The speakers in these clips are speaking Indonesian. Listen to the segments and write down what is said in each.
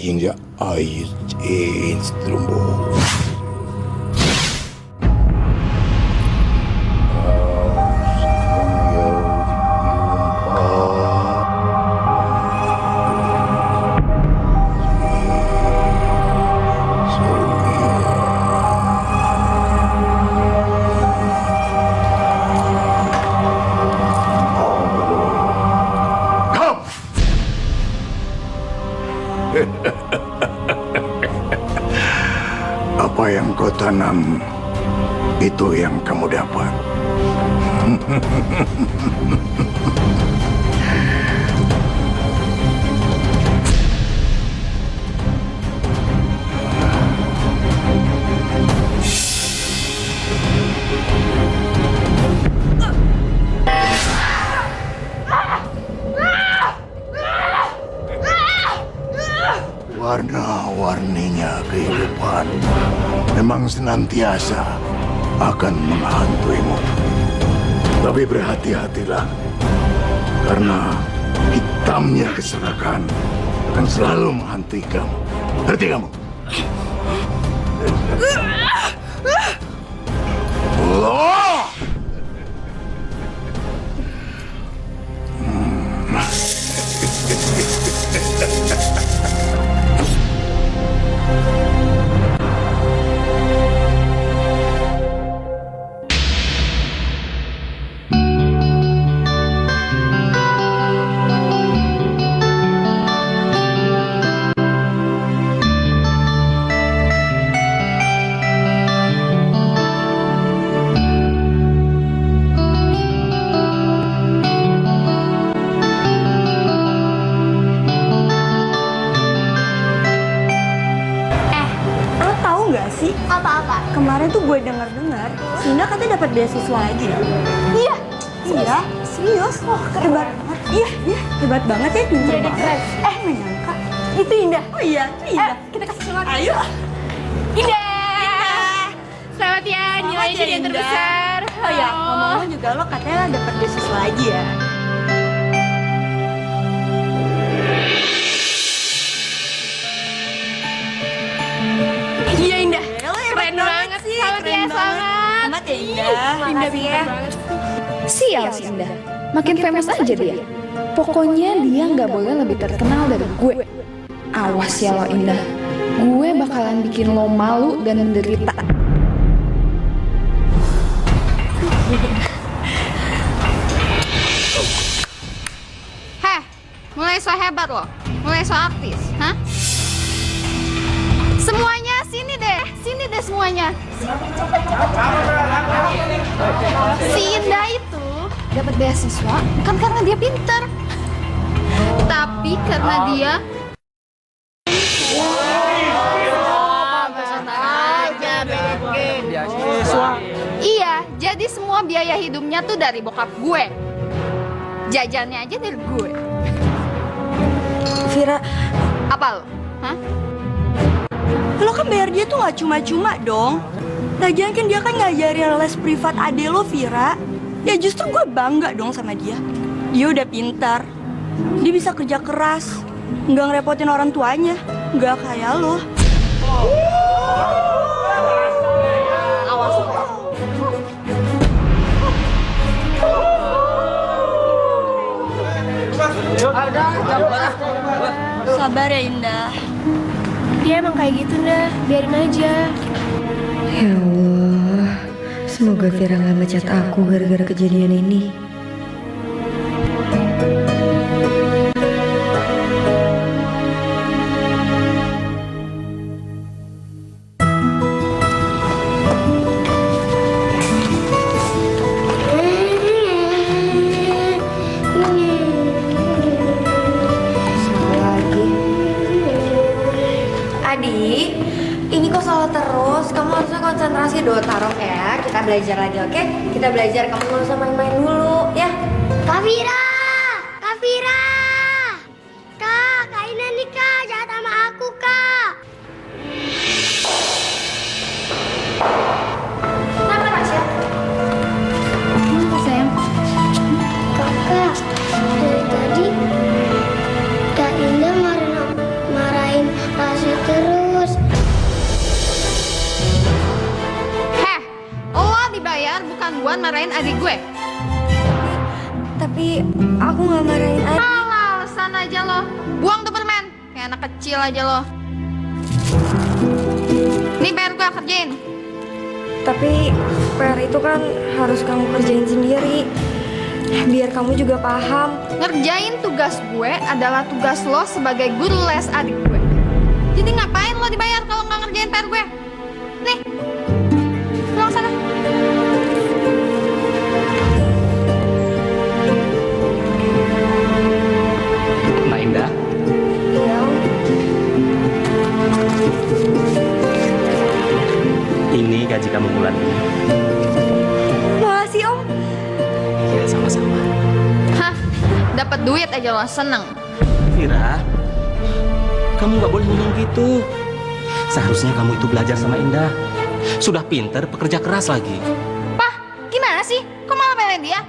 hingga Ice Age Trumbo. Apa yang kau tanam, itu yang kamu dapat. Warna-warninya kehidupan memang senantiasa akan menghantuimu. Tapi berhati-hatilah, karena hitamnya keserakahan akan selalu menghantui kamu. Ngerti kamu? Allah! Apa-apa? Kemarin tuh gue dengar Sina katanya dapat beasiswa lagi ya? Iya, serius. Oh, hebat banget. Iya, hebat banget ya, pintar banget. Menyangka. Itu Indah. Oh iya, itu Indah. Kita kasih semangat. Ayo. Indah. Selamat ya, nilainya jadi yang terbesar. Oh ya, ngomong-ngomong juga lo katanya dapat beasiswa lagi ya? Iya Indah, keren banget sih. Selamat ya, selamat. Selamat ya Indah. Indah pintar banget. Sial si Indah, makin famous aja dia. Pokoknya dia nggak boleh lebih terkenal dari gue. Awas ya lo Indah, gue bakalan bikin lo malu dan menderita. Heh, mulai so hebat lo, mulai so aktif, hah? Semuanya sini deh semuanya. Si Indah itu dapat beasiswa bukan karena dia pintar, tapi karena dia iya, jadi semua biaya hidupnya tuh dari bokap gue. Jajannya aja dari gue. Vira, Apa lo? Hah? lo kan bayar dia tuh gak cuma-cuma dong. Lagian kan dia kan ngajarin les privat ade lo, Vira. Ya justru gue bangga dong sama dia. Dia udah pintar. Dia bisa kerja keras. Nggak ngerepotin orang tuanya. Nggak kayak lo. Awas lo. Sabar ya Indah. Dia emang kayak gitu, Ndah. Biarin aja. Ya Allah, semoga Vira gak ngecat aku gara-gara kejadian ini. Adi, ini kok salah terus. Kamu harusnya konsentrasi dulu, taruh ya. Kita belajar lagi, oke? Kita belajar, kamu nggak usah main-main dulu, ya. Kak Vira! Kak Vira! Kak Ina nih Kak, jahat sama aku Kak. Kenapa Tasya? Kenapa sayang? Kakak, dari tadi Kak Indah marahin kayak anak kecil aja lo. Nih PR gue kerjain. Tapi PR itu kan harus kamu kerjain sendiri. Biar kamu juga paham. Ngerjain tugas gue adalah tugas lo sebagai guru les adik gue. Jadi ngapain lo dibayar kalau nggak ngerjain PR gue? Nih, pulang sana. Mbak Indah. Iya. Ini gaji kamu bulan ini. Makasih Om. Ya, sama-sama. Hah, dapat duit aja lo seneng. Vira, kamu nggak boleh ngomong gitu. Seharusnya kamu itu belajar sama Indah. Sudah pinter, pekerja keras lagi. Pah, gimana sih? Kok malah belain dia?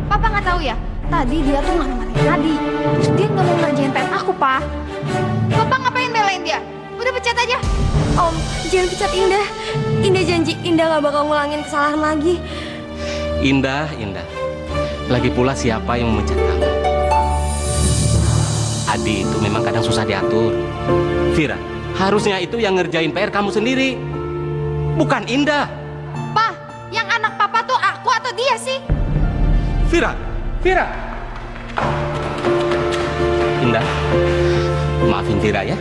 Papa nggak tahu ya? Tadi dia tuh marah-marahin Adi. Terus dia nggak mau ngerjain PR aku, Pak. Papa ngapain belain dia? Udah pecat aja. Om, jangan pecat Indah. Indah janji Indah gak bakal ngulangin kesalahan lagi. Indah. Lagi pula siapa yang memecat kamu? Adi itu memang kadang susah diatur. Vira, harusnya itu yang ngerjain PR kamu sendiri, bukan Indah. Pak, yang anak papa tuh aku atau dia sih? Vira. Indah, maafin Vira ya.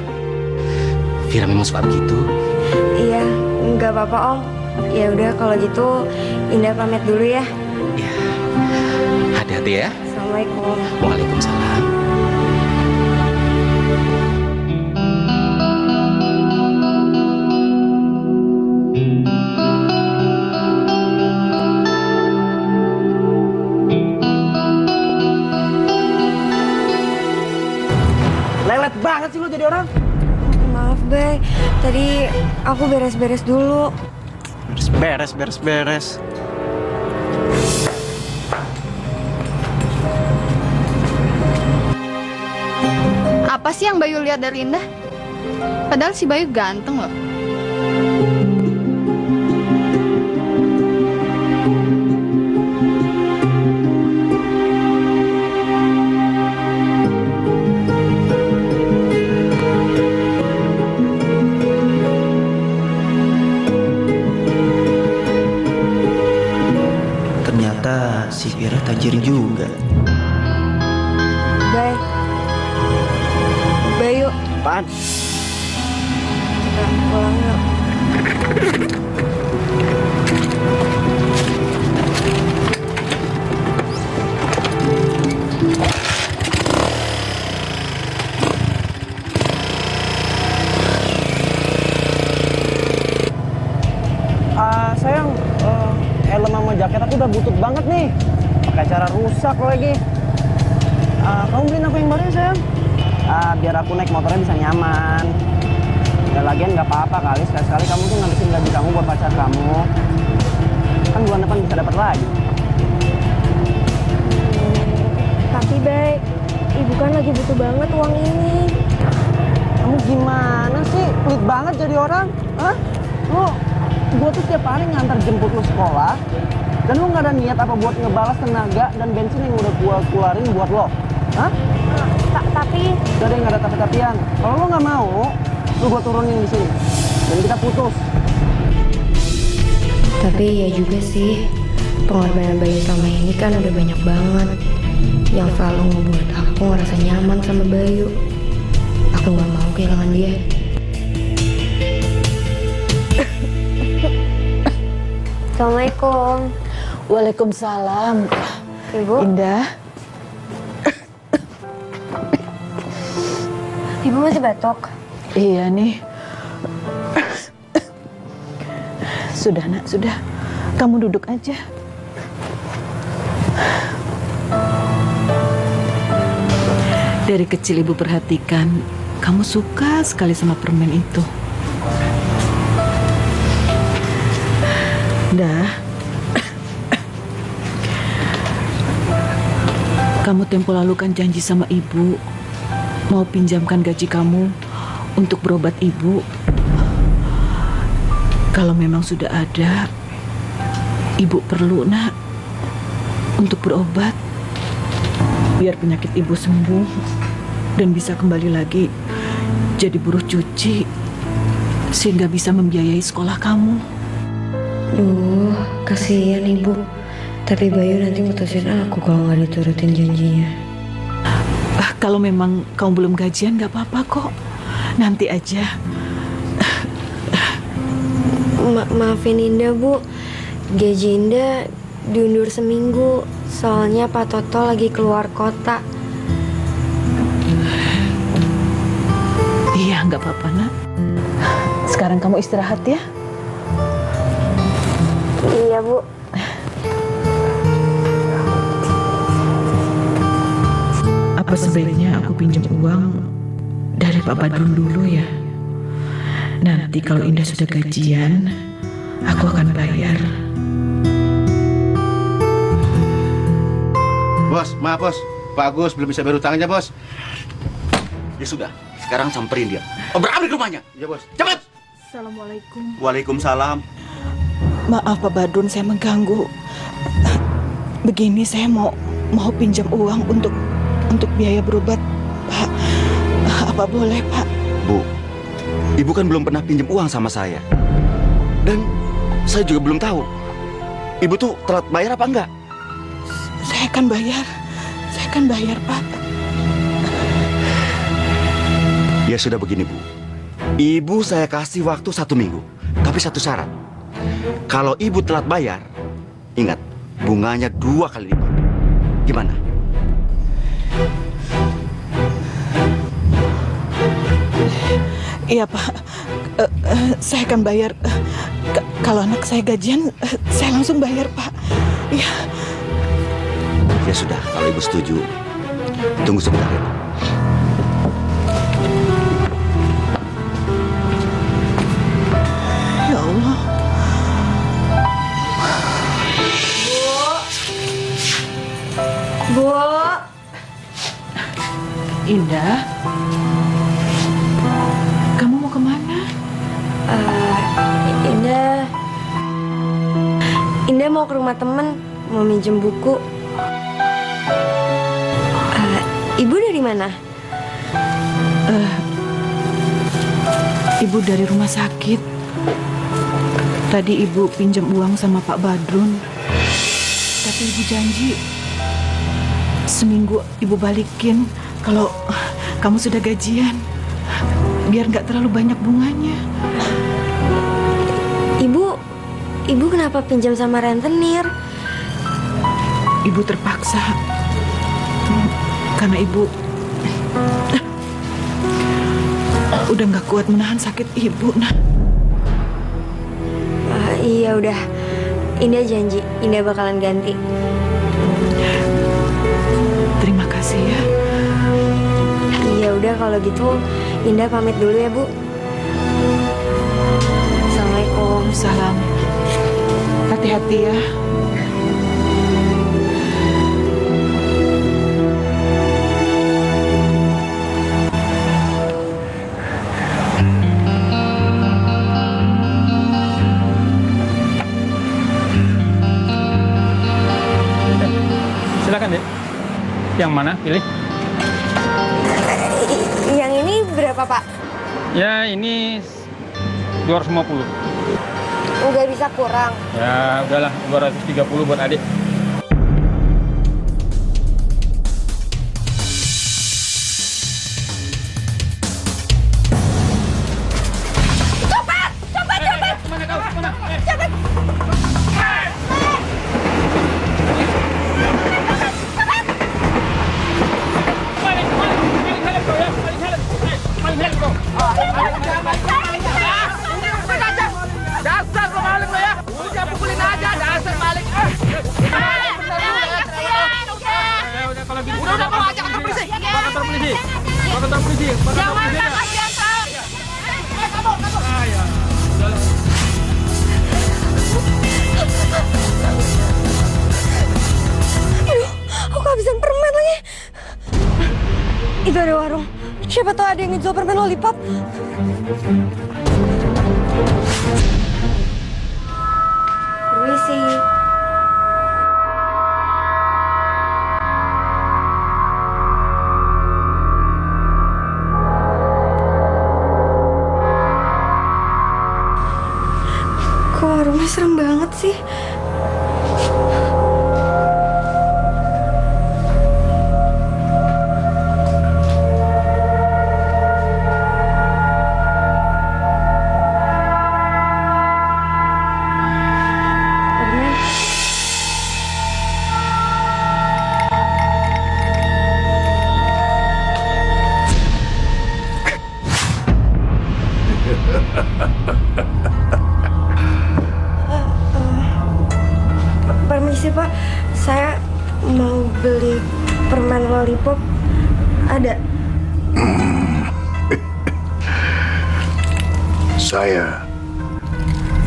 Vira memang suka begitu. Iya, nggak apa-apa Om. Ya udah kalau gitu Indah pamit dulu ya. Ya, hati-hati ya. Assalamualaikum. Waalaikumsalam. Lelet banget sih lo jadi orang. Maaf Bay, tadi aku beres-beres dulu. Beres. Apa sih yang Bayu lihat dari Indah? Padahal si Bayu ganteng loh. Ternyata si Vira tajir juga. Bay, Bayu, Apaan? kita pulang yuk. Sayang, helm sama jaket aku udah butut banget nih. Pakai cara rusak lagi. Kamu beliin aku yang baru ya sayang? Biar aku naik motornya bisa nyaman. Ya lagian nggak apa-apa kali, sekali-sekali kamu tuh ngabisin gaji kamu buat pacar kamu. Kan bulan depan bisa dapat lagi. Tapi Bay, Ibu kan lagi butuh banget uang ini. Kamu gimana sih? Pelit banget jadi orang. Hah? Gue tuh tiap hari ngantar jemput lu sekolah. Dan lu nggak ada niat apa buat ngebalas tenaga dan bensin yang udah gua keluarin buat lo. Hah? Tapi Gak ada yang nggak ada tapi-tapian. Kalau lo nggak mau, lu gua turunin di sini. Dan kita putus. Tapi ya juga sih, pengorbanan Bayu selama ini kan udah banyak banget yang selalu ngebuat aku ngerasa nyaman sama Bayu. Aku gak mau kehilangan dia. Assalamualaikum. Waalaikumsalam. Ibu. Indah. Ibu masih batuk? Iya nih. Sudah nak, sudah. Kamu duduk aja. Dari kecil ibu perhatikan, kamu suka sekali sama permen itu. Dah. Kamu tempo lalu kan janji sama ibu mau pinjamkan gaji kamu untuk berobat ibu. Kalau memang sudah ada, ibu perlu nak untuk berobat biar penyakit ibu sembuh dan bisa kembali lagi jadi buruh cuci sehingga bisa membiayai sekolah kamu. Duh, kasihan ibu. Tapi Bayu nanti mutusin aku kalau nggak diturutin janjinya. Kalau memang kamu belum gajian nggak apa-apa kok. Nanti aja. Maafin Indah, Bu. Gaji Indah diundur seminggu. Soalnya Pak Toto lagi keluar kota. Iya, nggak apa-apa, Nak. Sekarang kamu istirahat ya. Iya, Bu. Apa sebaiknya aku pinjam uang dari Pak Badrun dulu ya? Nanti kalau Indah sudah gajian, aku akan bayar. Bos, maaf bos. Pak Agus belum bisa bayar utangnya, bos. Ya sudah, sekarang samperin dia. Obrak-abrik rumahnya. Iya, bos. Cepat. Assalamualaikum. Waalaikumsalam. Maaf Pak Badrun, saya mengganggu. Begini, saya mau pinjam uang untuk biaya berobat, Pak. Apa boleh, Pak? Bu, Ibu kan belum pernah pinjam uang sama saya. Dan saya juga belum tahu Ibu tuh telat bayar apa enggak. Saya akan bayar, Pak. Ya sudah begini, Bu. Ibu saya kasih waktu 1 minggu. Tapi satu syarat. Kalau Ibu telat bayar, ingat, bunganya 2 kali lipat. Gimana? Iya, Pak. Saya akan bayar. Kalau anak saya gajian, saya langsung bayar, Pak. Iya. Ya sudah, kalau Ibu setuju, tunggu sebentar ya. Ya Allah. Bu. Indah. Kamu mau kemana? Indah mau ke rumah temen, mau minjem buku. Ibu dari mana? Ibu dari rumah sakit. Tadi Ibu pinjam uang sama Pak Badrun. Tapi Ibu janji seminggu Ibu balikin kalau kamu sudah gajian. Biar nggak terlalu banyak bunganya. Ibu kenapa pinjam sama rentenir? Ibu terpaksa. Karena Ibu udah nggak kuat menahan sakit Ibu, nah. Iya udah. Indah janji, Indah bakalan ganti. Terima kasih ya. Iya udah kalau gitu Indah pamit dulu ya, Bu. Assalamualaikum. Salam. Hati-hati ya. Silakan, Dek. Yang mana? Pilih. Yang ini berapa, Pak? Ya, ini 250. Nggak bisa kurang. Ya, udahlah 230 buat adik. Copet! Copet! Copet! Mana kau? Mana? Copet! Dasar lo maling lo ya. Udah pukulin aja, dasar maling. Udah kalau gitu. Udah bawa aja kantor polisi. Bawa kantor polisi. Bawa kantor polisi. Jangan kasih asal. Kabur, kabur. Ya. Aduh, aku kehabisan permen lagi. Itu ada warung. Siapa tahu ada yang ngejual permen lollipop. Permisi. sih? Permisi Pak, saya mau beli permen lollipop. Ada? Saya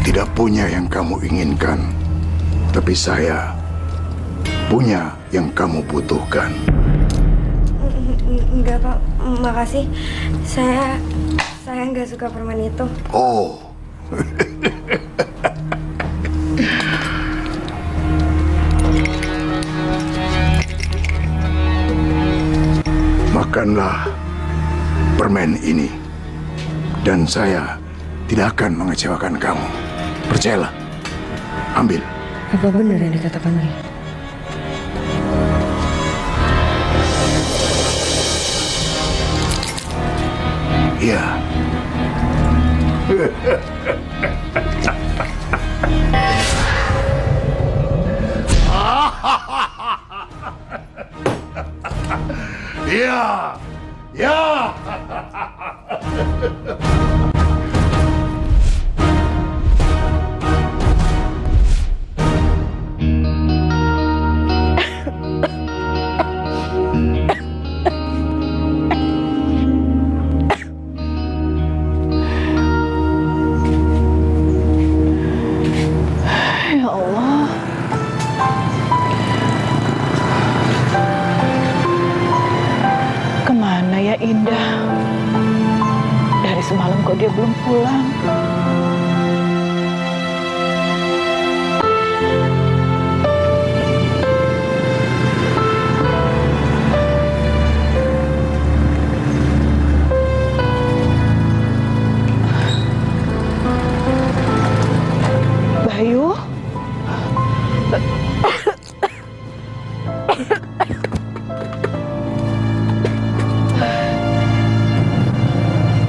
tidak punya yang kamu inginkan, tapi saya punya yang kamu butuhkan. Enggak Pak, makasih. Saya nggak suka permen itu. Oh. Makanlah permen ini, dan saya tidak akan mengecewakan kamu. Percayalah, ambil. Apa benar yang dikatakan dia? Iya. Ya, ya. Ya Allah. Kemana ya Indah? Dari semalam kok dia belum pulang? Bayu?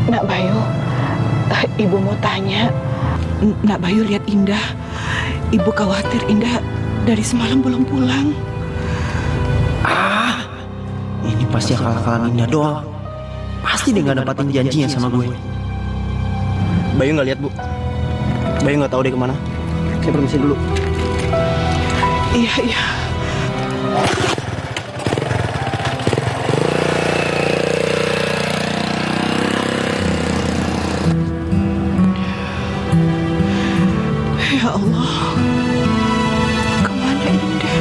Nak Bayu, Ibu mau tanya. Nak Bayu lihat Indah. Ibu khawatir Indah dari semalam belum pulang. Ah, ini pasti akal-akalan Indah doang. Pasti dia nggak dapatin janjinya sama gue. Bayu nggak lihat, Bu. Bayu nggak tahu dia kemana. Saya permisi dulu. Iya, iya. Ya Allah, kemana Indah?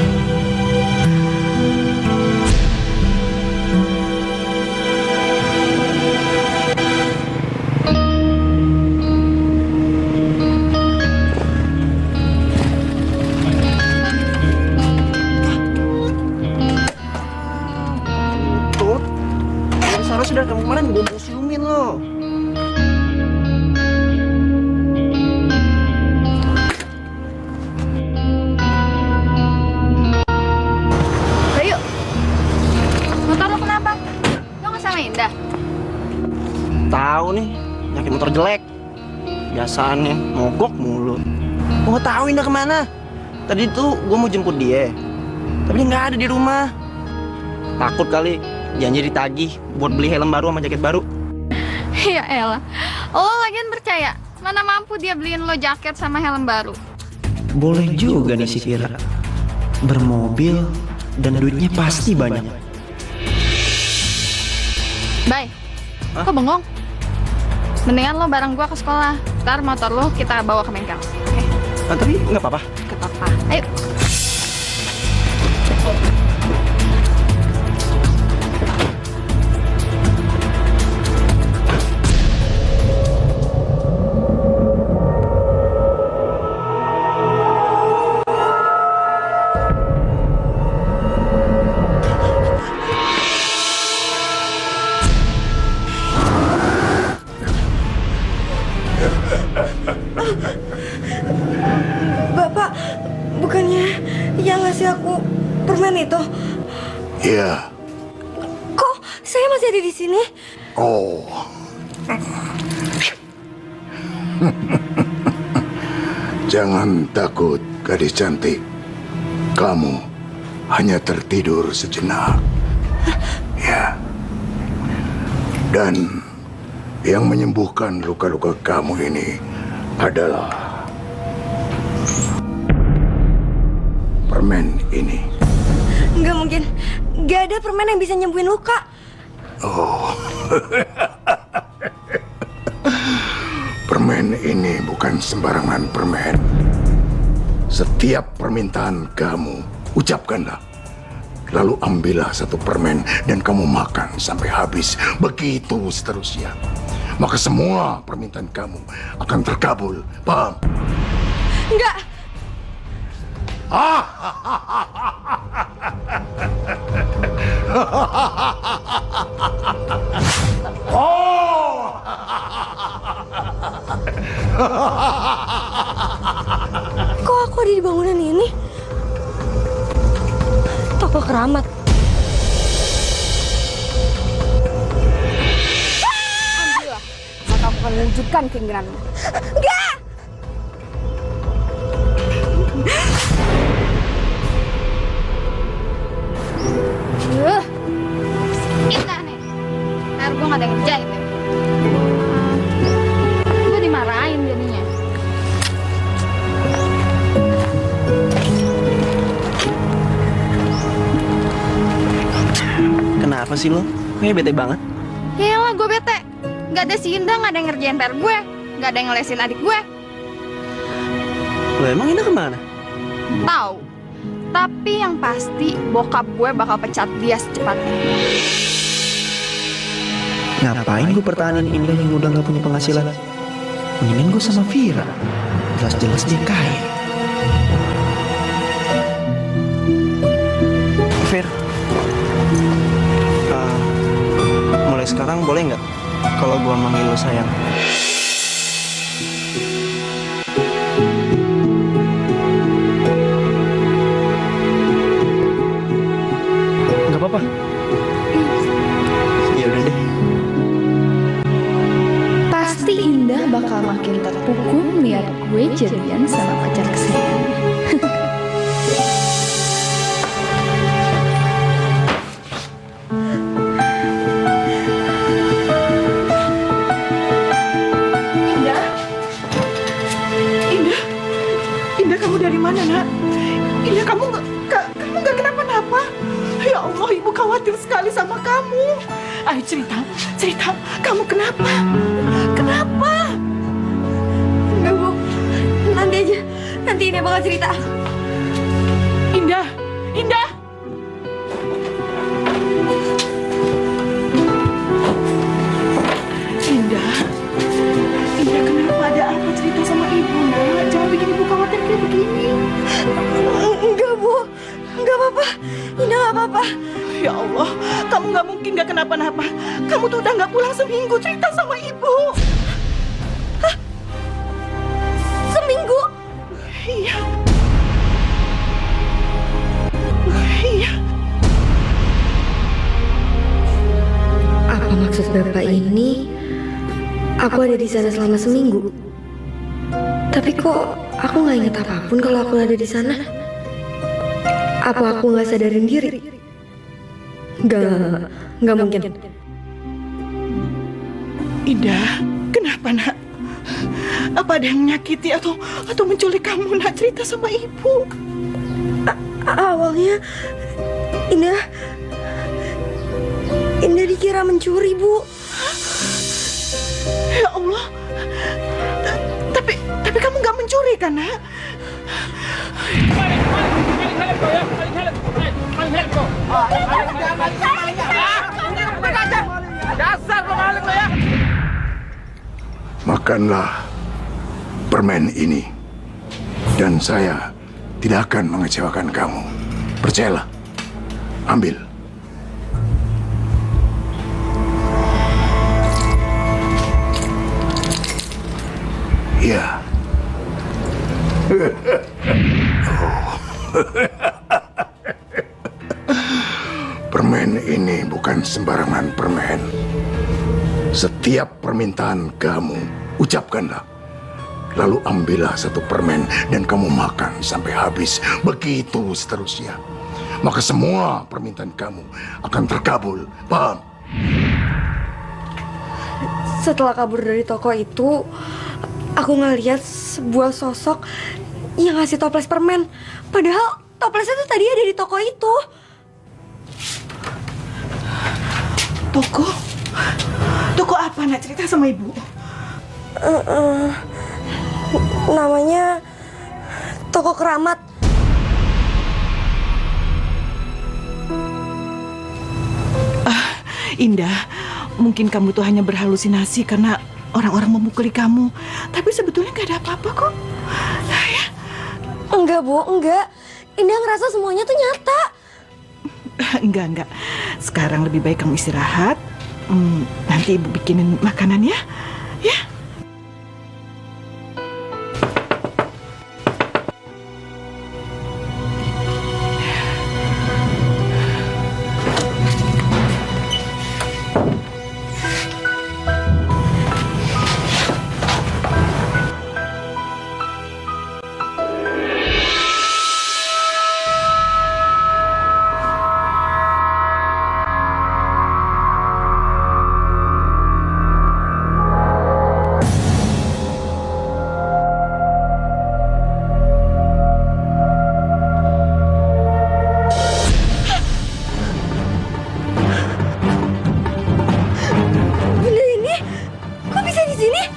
Tut, seharusnya sudah kamu kemarin gue mau siumin loh. Bayu, motor lo kenapa? Lo nggak sama Indah? Tahu nih, nyaki motor jelek. Biasaannya mogok mulu. Gue tahu Indah kemana. Tadi tuh gue mau jemput dia, tapi dia nggak ada di rumah. Takut kali janji ditagih buat beli helm baru sama jaket baru. Ya elah, lo lagian percaya? Mana mampu dia beliin lo jaket sama helm baru? Boleh juga nih si Vira. Bermobil dan duitnya pasti banyak. Bay, kok bengong? Mendingan lo bareng gua ke sekolah. Ntar motor lo kita bawa ke bengkel. Oke? Tapi nggak apa-apa. Gak apa-apa. Ayo. Bapak, permen itu? Iya. Kok saya masih ada di sini? Oh. Jangan takut, gadis cantik. Kamu hanya tertidur sejenak. Ya. Dan yang menyembuhkan luka-luka kamu ini adalah permen ini. Nggak mungkin. Nggak ada permen yang bisa nyembuhin luka. Oh. Permen ini bukan sembarangan permen. Setiap permintaan kamu, ucapkanlah. Lalu ambillah satu permen dan kamu makan sampai habis. Begitu seterusnya. Maka semua permintaan kamu akan terkabul. Paham? Enggak. Oh! Kok aku ada di bangunan ini? Toko keramat. Ambillah, maka aku akan mewujudkan keinginanmu. Enggak! Indah nih. Ntar gue gak ada yang ngerjain deh. Gue dimarahin jadinya. Kenapa sih lo? Kayaknya bete banget. Yaelah gue bete. Gak ada si Indah, gak ada yang ngerjain PR gue. Gak ada yang ngelesin adik gue. Lo emang Indah kemana? Tahu. Tapi yang pasti bokap gue bakal pecat dia secepatnya. Ngapain gue pertahanin Indah yang udah gak punya penghasilan? Mendingan gue sama Vira. Jelas-jelas dia kaya. Vir, mulai sekarang boleh nggak kalau gue manggil lo sayang? Nggak apa-apa. Ya udah deh. Pasti Indah bakal makin terpukul lihat gue jadian sama pacar kesayangannya. Indah, kamu dari mana, Nak? Indah, kamu nggak kenapa-napa? Ya Allah, Ibu khawatir sekali sama kamu. Ayo cerita, kamu kenapa? Kenapa? Enggak, Bu. Nanti aja. Nanti Indah bakal cerita. Indah. Indah, kenapa? Ada apa? Cerita sama Ibu, Nak. Jangan bikin Ibu khawatir kayak begini. Enggak, Bu. Enggak apa-apa. Indah nggak apa-apa. Ya Allah, kamu nggak mungkin nggak kenapa-napa. Kamu tuh udah nggak pulang seminggu. Cerita sama Ibu. Hah? Seminggu? Iya. Apa maksud Bapak ini? Aku ada di sana selama seminggu. Tapi kok aku nggak ingat apapun kalau aku ada di sana? Apa aku nggak sadarin diri? Nggak mungkin. Indah, kenapa, Nak? Apa ada yang menyakiti atau menculik kamu, Nak? Cerita sama Ibu. Awalnya Indah dikira mencuri, Bu. Ya Allah. Tapi kamu nggak mencuri kan, Nak? Makanlah permen ini. Dan saya tidak akan mengecewakan kamu. Percayalah. Ambil. Iya. Oh. Setiap permintaan kamu, ucapkanlah. Lalu ambillah satu permen dan kamu makan sampai habis. Begitu seterusnya. Maka semua permintaan kamu akan terkabul. Paham? Setelah kabur dari toko itu, aku ngeliat sebuah sosok yang ngasih toples permen. Padahal toplesnya tuh tadi ada di toko itu. Toko? Toko apa, nak? Cerita sama ibu. Namanya Toko Keramat. Indah, mungkin kamu tuh hanya berhalusinasi karena orang-orang memukuli kamu. Tapi sebetulnya nggak ada apa-apa kok. Ya? Enggak, Bu, enggak. Indah ngerasa semuanya tuh nyata. Enggak. Sekarang lebih baik kamu istirahat. Nanti ibu bikinin makanan ya. Ya.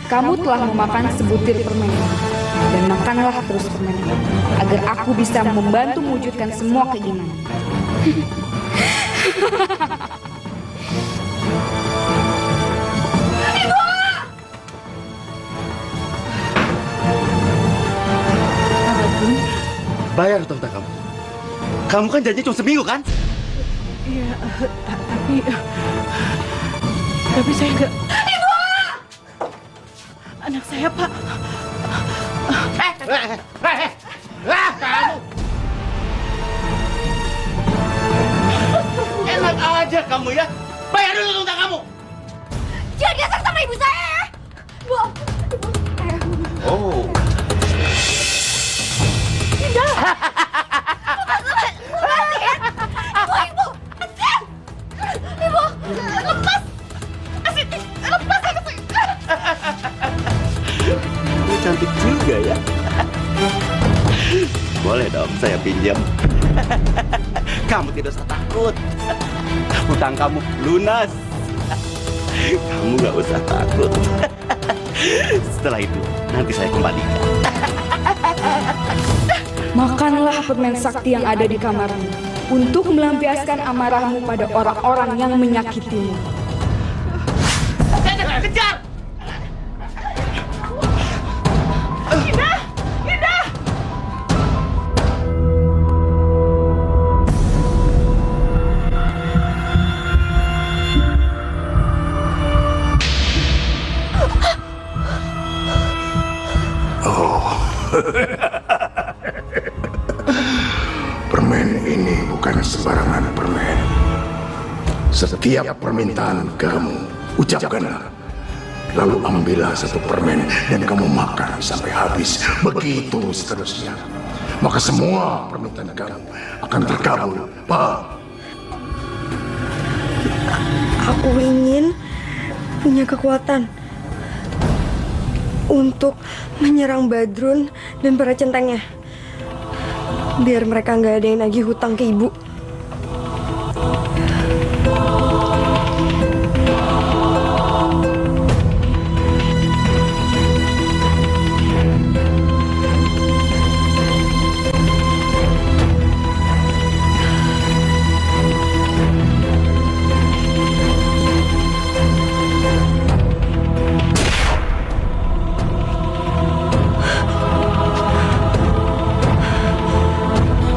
Kamu telah memakan sebutir permen ini, dan makanlah terus permen ini, agar aku bisa membantu mewujudkan semua keinginan. Bayar utang kamu. Kamu kan janji cuma seminggu kan? Iya, tapi saya nggak. Anak saya, Pak. Kamu! Enak aja kamu ya. Bayar dulu utang kamu. Jangan kasar sama ibu saya ya. Bu. Oh. Indah. Ibu. Ibu. Lepas. Lepas saya. Kamu cantik juga ya. Boleh dong saya pinjam. Kamu tidak usah takut. Hutang kamu lunas. Kamu gak usah takut. Setelah itu nanti saya kembalikan. Makanlah permen sakti yang ada di kamarmu untuk melampiaskan amarahmu pada orang-orang yang menyakitimu. Kejar! Indah! Oh. Permen ini bukan sembarangan permen. Setiap permintaan kamu, ucapkanlah. Lalu ambillah satu permen dan kamu makan sampai habis. Begitu seterusnya. Maka semua permintaan kamu akan terkabul. Paham? Aku ingin punya kekuatan untuk menyerang Badrun dan para centengnya. Biar mereka nggak ada yang nagih hutang ke ibu.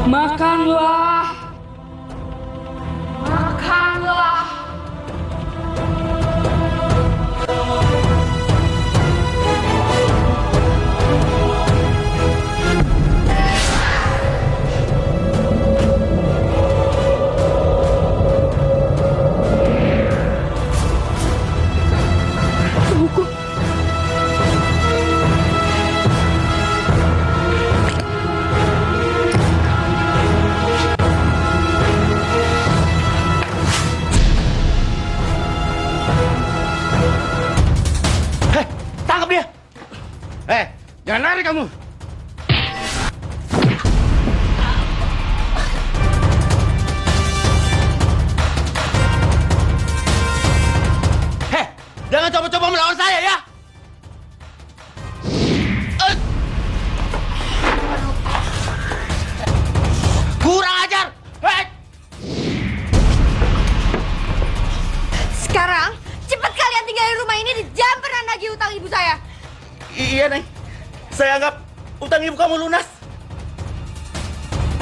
Makanlah Jangan lari kamu. Jangan coba-coba melawan saya ya. Kurang ajar. Sekarang, cepat kalian tinggalin rumah ini dan jangan pernah nagih utang ibu saya. Iya, Neng. Saya anggap utang ibu kamu lunas.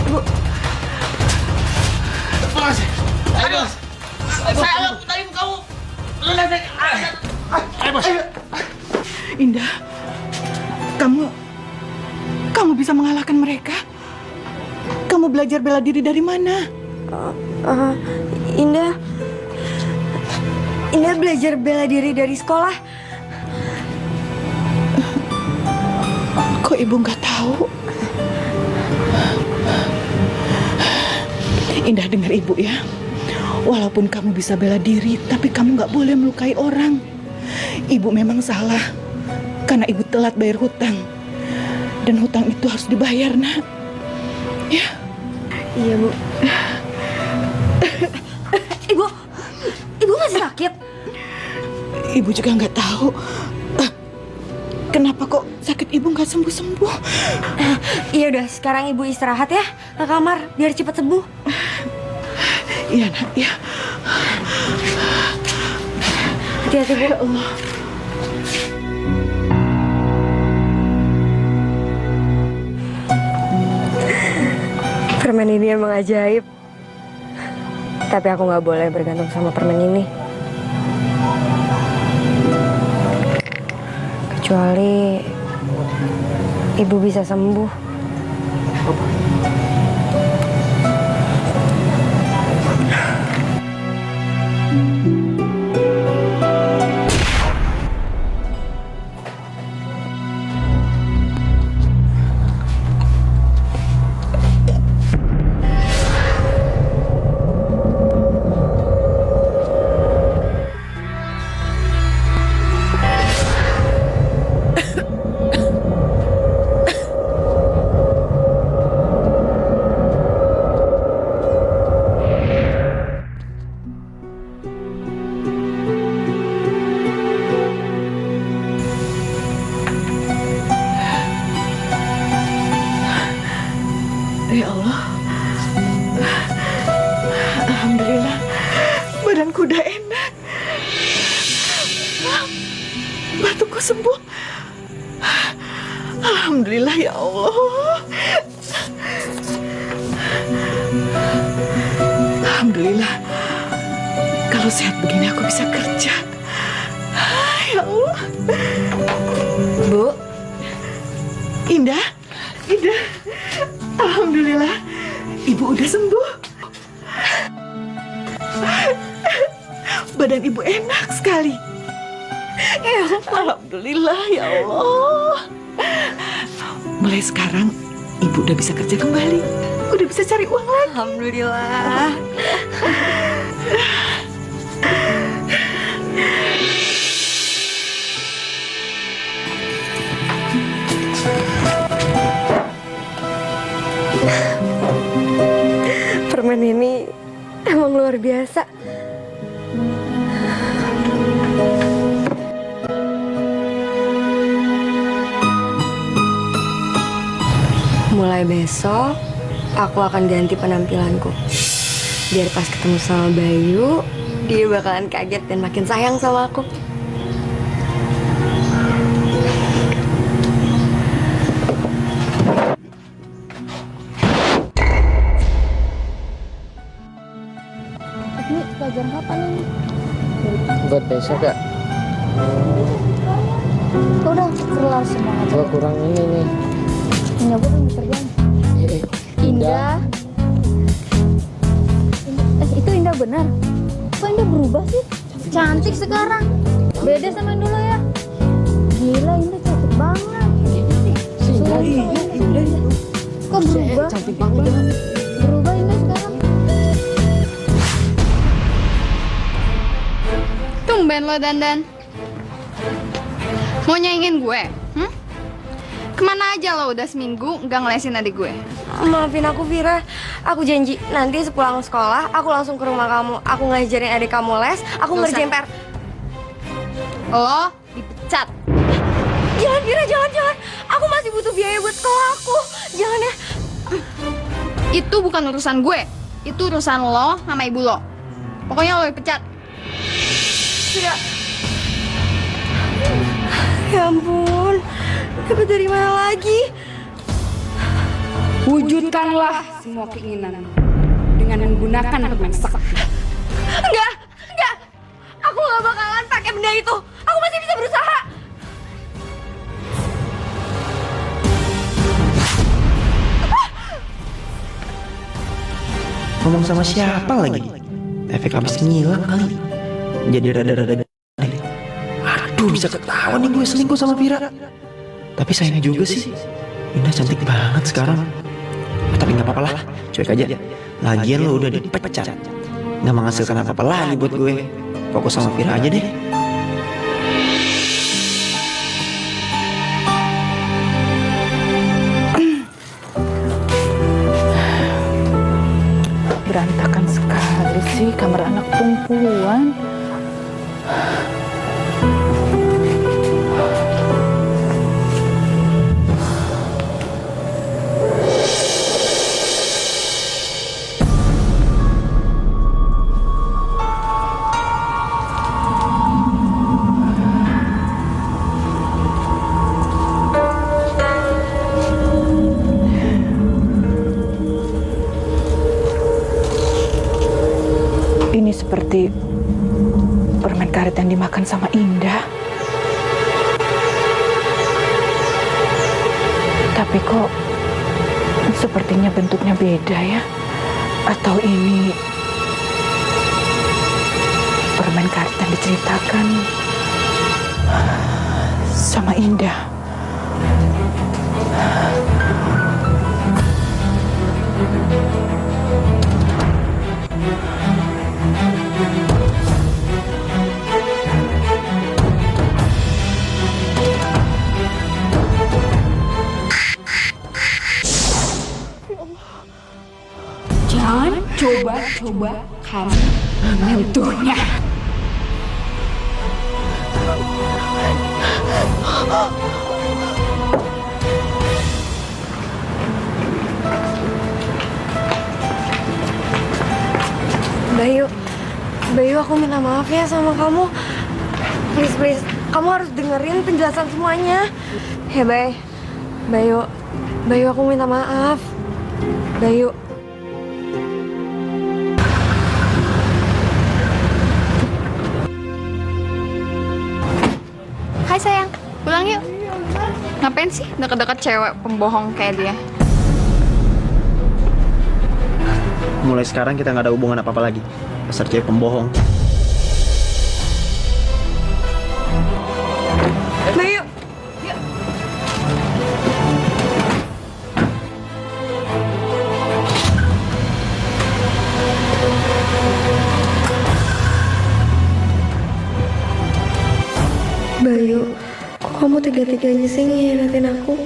Ibu. Bos. Ayo, Bos. Saya anggap utang ibu kamu lunas, Neng. Ayo, Bos. Indah, kamu bisa mengalahkan mereka? Kamu belajar bela diri dari mana? Indah belajar bela diri dari sekolah. Kok ibu nggak tahu? Indah, dengar ibu ya. Walaupun kamu bisa bela diri, tapi kamu nggak boleh melukai orang. Ibu memang salah karena ibu telat bayar hutang. Dan hutang itu harus dibayar, nak. Ya. Iya, Bu. Ibu masih sakit? Ibu juga nggak tahu. Kenapa kok sakit ibu nggak sembuh-sembuh? Iya udah, sekarang ibu istirahat ya ke kamar biar cepat sembuh. Iya, nak. Iya. Hati-hati, Bu. Ya Allah. Permen ini emang ajaib. Tapi aku nggak boleh bergantung sama permen ini. Kecuali ibu bisa sembuh. Ya Allah. Alhamdulillah. Badanku udah enak. Batukku sembuh. Alhamdulillah ya Allah. Alhamdulillah. Kalau sehat begini aku bisa kerja. Ya Allah. Bu. Indah. Alhamdulillah, ibu udah sembuh. Badan ibu enak sekali. Ya, alhamdulillah ya Allah. Mulai sekarang ibu udah bisa kerja kembali. Udah bisa cari uang lagi. Alhamdulillah. Permen ini emang luar biasa. Mulai besok, aku akan ganti penampilanku. Biar pas ketemu sama Bayu, dia bakalan kaget dan makin sayang sama aku. Ini pelajaran kapan ini? Buat besok ya? Udah kelar semua aja. Gua kurang ini nih. Punya gue belum kerjaan. Indah. Itu Indah benar. Kok Indah berubah sih? Cantik sekarang. Beda sama dulu ya. Gila, Indah cantik banget. Indah. Kok berubah? Cantik banget. Berubah Indah sekarang. Tumben lo dandan. Mau nyaingin gue? Kemana aja lo udah seminggu nggak ngelesin adik gue? Maafin aku, Vira. Aku janji nanti sepulang sekolah aku langsung ke rumah kamu. Aku ngajarin adik kamu les, aku ngerjain PR. Lo dipecat. Jangan, Vira, jangan. Aku masih butuh biaya buat sekolah aku. Jangan ya. Itu bukan urusan gue. Itu urusan lo sama ibu lo. Pokoknya lo dipecat. Vira. Ya ampun. Dapat dari mana lagi? Wujudkanlah semua keinginan dengan menggunakan permen sakti. Enggak. Aku gak bakalan pakai benda itu. Aku masih bisa berusaha. Ngomong sama siapa lagi? Efek habis ngilang kali. Jadi rada-rada. Aduh, bisa ketahuan nih gue selingkuh sama Vira. Tapi sayang juga sih. Indah cantik banget sekarang. Tapi nggak apa-apa lah, cuek aja. Lagian lo udah dipecat, nggak menghasilkan apa-apa lagi buat gue. Fokus sama Vira aja deh. Berantakan sekali sih kamar anak perempuan. Ini seperti permen karet yang dimakan sama Indah. Tapi kok sepertinya bentuknya beda ya? Atau ini permen karet yang diceritakan sama Indah? Jangan coba-coba kamu menyentuhnya. Bayu, aku minta maaf ya sama kamu. Please, kamu harus dengerin penjelasan semuanya. Ya, Bayu, aku minta maaf. Bayu. Hai sayang, pulang yuk. Ngapain sih deket-deket cewek pembohong kayak dia? Mulai sekarang kita nggak ada hubungan apa-apa lagi. Dasar cewek pembohong. Bayu. Bayu, kok kamu tega-teganya sih ngianatin aku?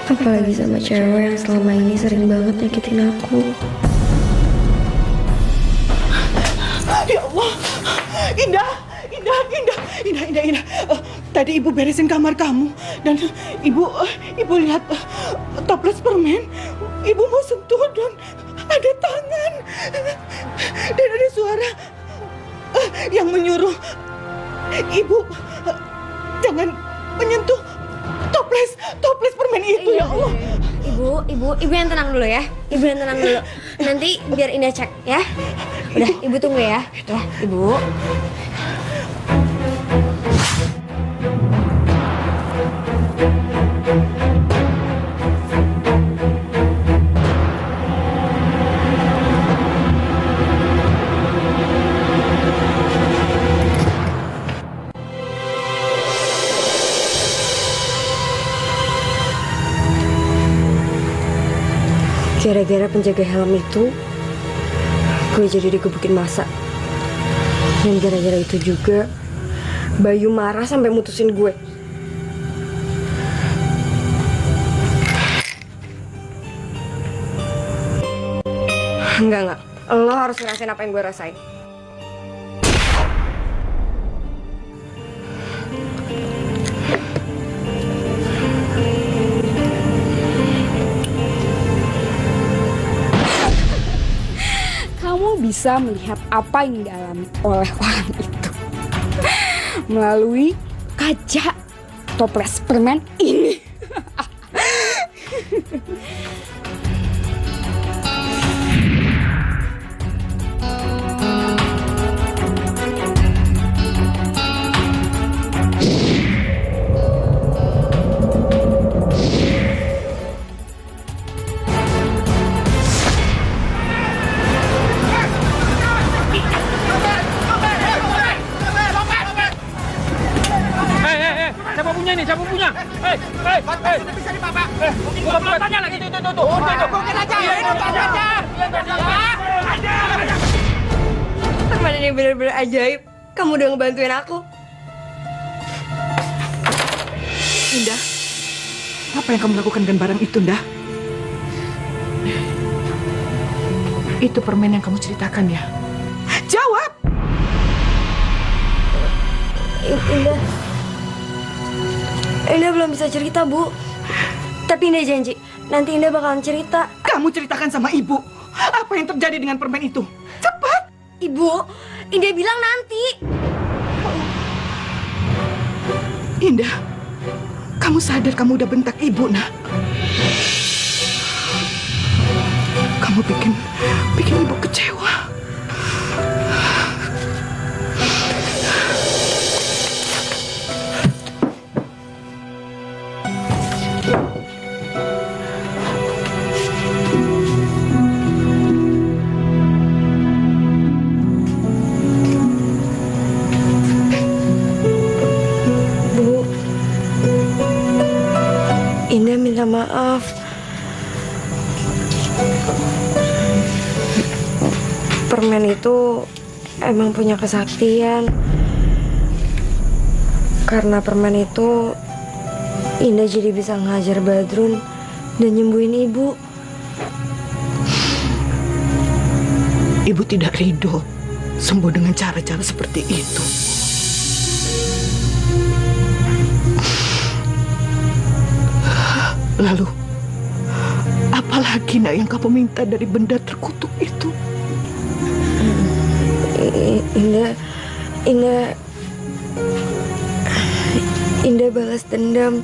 Apalagi sama cewek yang selama ini sering banget nyakitin aku. Ya Allah, Indah. Tadi ibu beresin kamar kamu dan ibu lihat toples permen. Ibu mau sentuh dan ada tangan dan ada suara yang menyuruh ibu jangan menyentuh toples permen itu. Ya Allah. Ibu yang tenang dulu ya. Ibu yang tenang dulu. Nanti biar Indah cek ya. Udah, ibu tunggu ya. Ya, ibu. Gara-gara penjaga helm itu, gue jadi digebukin masa. Dan gara-gara itu juga, Bayu marah sampai mutusin gue. Enggak. Lo harus ngerasain apa yang gue rasain. Kamu bisa melihat apa yang dialami oleh orang itu melalui kaca toples permen ini. Siapa punya? Hei. Bisa nih, Pak. Buka pelotanya lagi. Tuh. Bukan aja. Permen ini bener-bener ajaib. Kamu udah ngebantuin aku. Indah, apa yang kamu lakukan dengan barang itu, Indah? Itu permen yang kamu ceritakan ya? Jawab! Indah belum bisa cerita, Bu. Tapi Indah janji, nanti Indah bakalan cerita. Kamu ceritakan sama Ibu. Apa yang terjadi dengan permen itu? Cepat! Ibu, Indah bilang nanti. Indah, kamu sadar kamu udah bentak Ibu, nak? Kamu bikin Ibu kecewa. Indah minta maaf. Permen itu emang punya kesaktian. Karena permen itu Indah jadi bisa ngajar Badrun dan nyembuhin Ibu. Ibu tidak ridho sembuh dengan cara-cara seperti itu. Lalu, apalagi nak yang kamu minta dari benda terkutuk itu? Indah balas dendam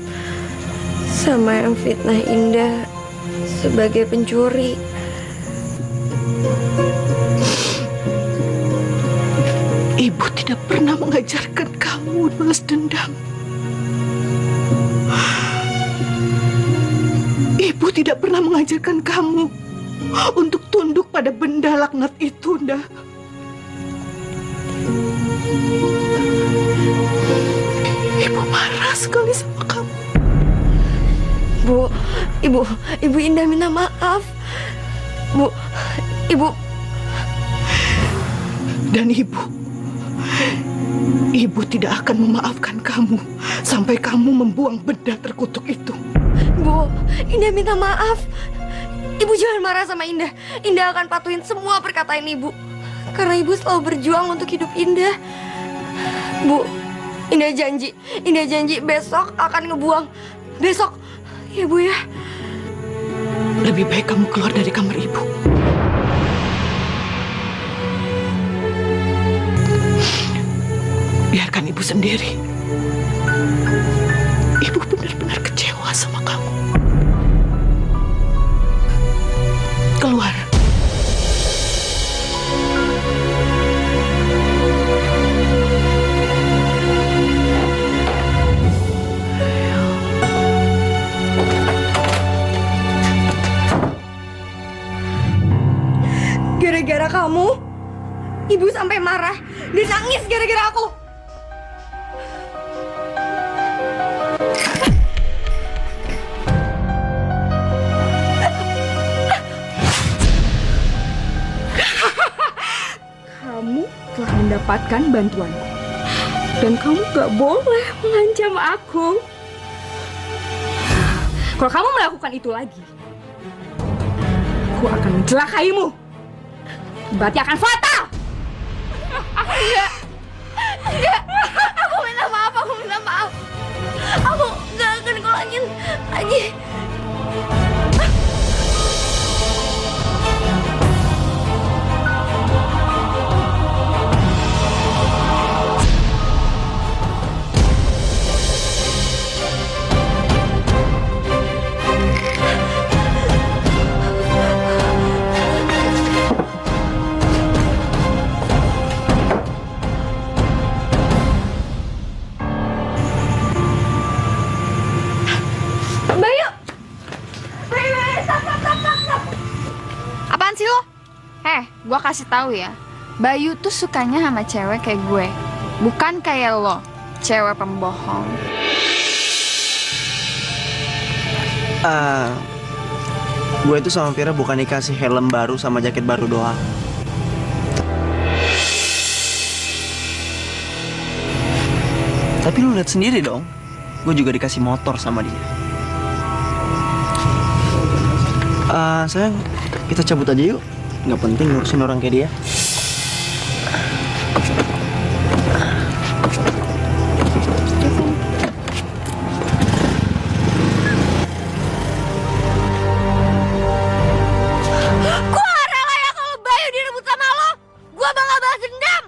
sama yang fitnah Indah sebagai pencuri. Ibu tidak pernah mengajarkan kamu balas dendam. Ibu tidak pernah mengajarkan kamu untuk tunduk pada benda laknat itu, Nda. Ibu marah sekali sama kamu. Bu, Ibu Indah minta maaf. Bu, Ibu. Dan Ibu tidak akan memaafkan kamu sampai kamu membuang benda terkutuk itu. Bu, Indah minta maaf. Ibu jangan marah sama Indah. Indah akan patuhin semua perkataan Ibu. Karena Ibu selalu berjuang untuk hidup Indah. Bu, Indah janji besok akan ngebuang. Besok, ya Bu ya. Lebih baik kamu keluar dari kamar Ibu. Biarkan Ibu sendiri. Ibu benar-benar kecewa sama kamu. Keluar. Gara-gara kamu, Ibu sampai marah dan nangis gara-gara aku. Kamu telah mendapatkan bantuanku. Dan kamu gak boleh mengancam aku. Kalau kamu melakukan itu lagi, aku akan mencelakaimu. Berarti akan fatal. Enggak. Aku minta maaf. Aku nggak akan ngulangin lagi. Apaan sih lo? Gua kasih tahu ya. Bayu tuh sukanya sama cewek kayak gue, bukan kayak lo, cewek pembohong. Gue itu sama Vira bukan dikasih helm baru sama jaket baru doang. Tapi lu lihat sendiri dong, gue juga dikasih motor sama dia. Sayang, kita cabut aja yuk. Nggak penting ngurusin orang kayak dia. Gua gak rela ya kalau Bayu direbut sama lo. Gua bakal balas dendam.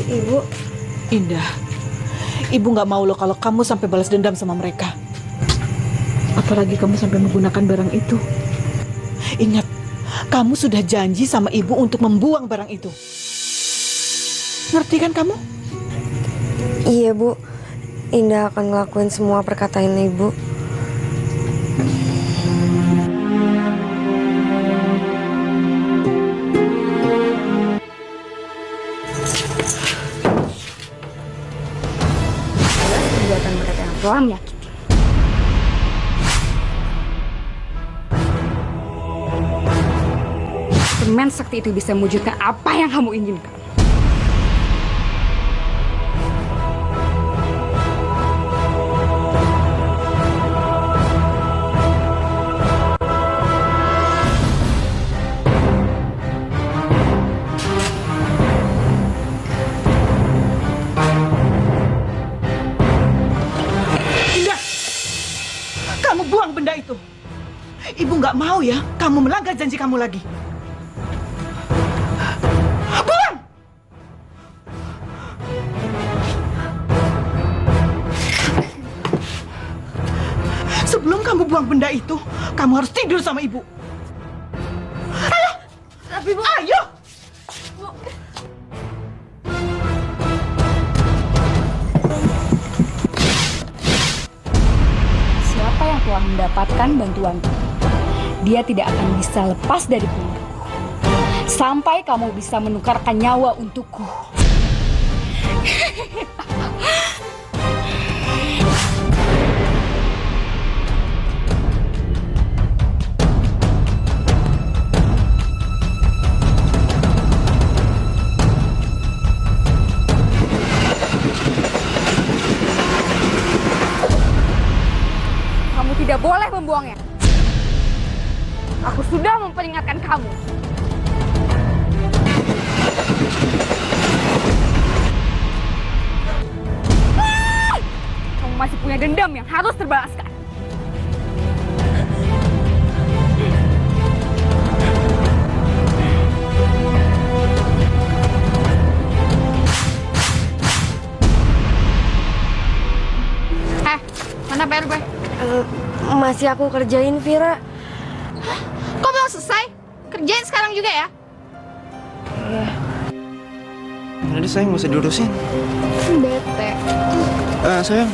Ibu. Indah, Ibu nggak mau loh kalau kamu sampai balas dendam sama mereka. Apalagi kamu sampai menggunakan barang itu. Ingat, kamu sudah janji sama Ibu untuk membuang barang itu. Ngerti kan kamu? Iya, Bu. Indah akan ngelakuin semua perkataan Ibu. Perbuatan mereka yang telah menyakiti. Permen sakti itu bisa mewujudkan apa yang kamu inginkan. Kamu buang benda itu. Ibu nggak mau ya kamu melanggar janji kamu lagi. Buang! Sebelum kamu buang benda itu, kamu harus tidur sama Ibu. Ayo! Tapi Bu, ayo! Siapa yang telah mendapatkan bantuanku, dia tidak akan bisa lepas dari punggungku sampai kamu bisa menukarkan nyawa untukku. Kamu tidak boleh membuangnya. Aku sudah memperingatkan kamu. Kamu masih punya dendam yang harus terbalaskan. mana PR gue? Masih aku kerjain, Vira. Kok belum selesai? Kerjain sekarang juga ya? Iya. Jadi sayang masih diurusin. Bete. Sayang,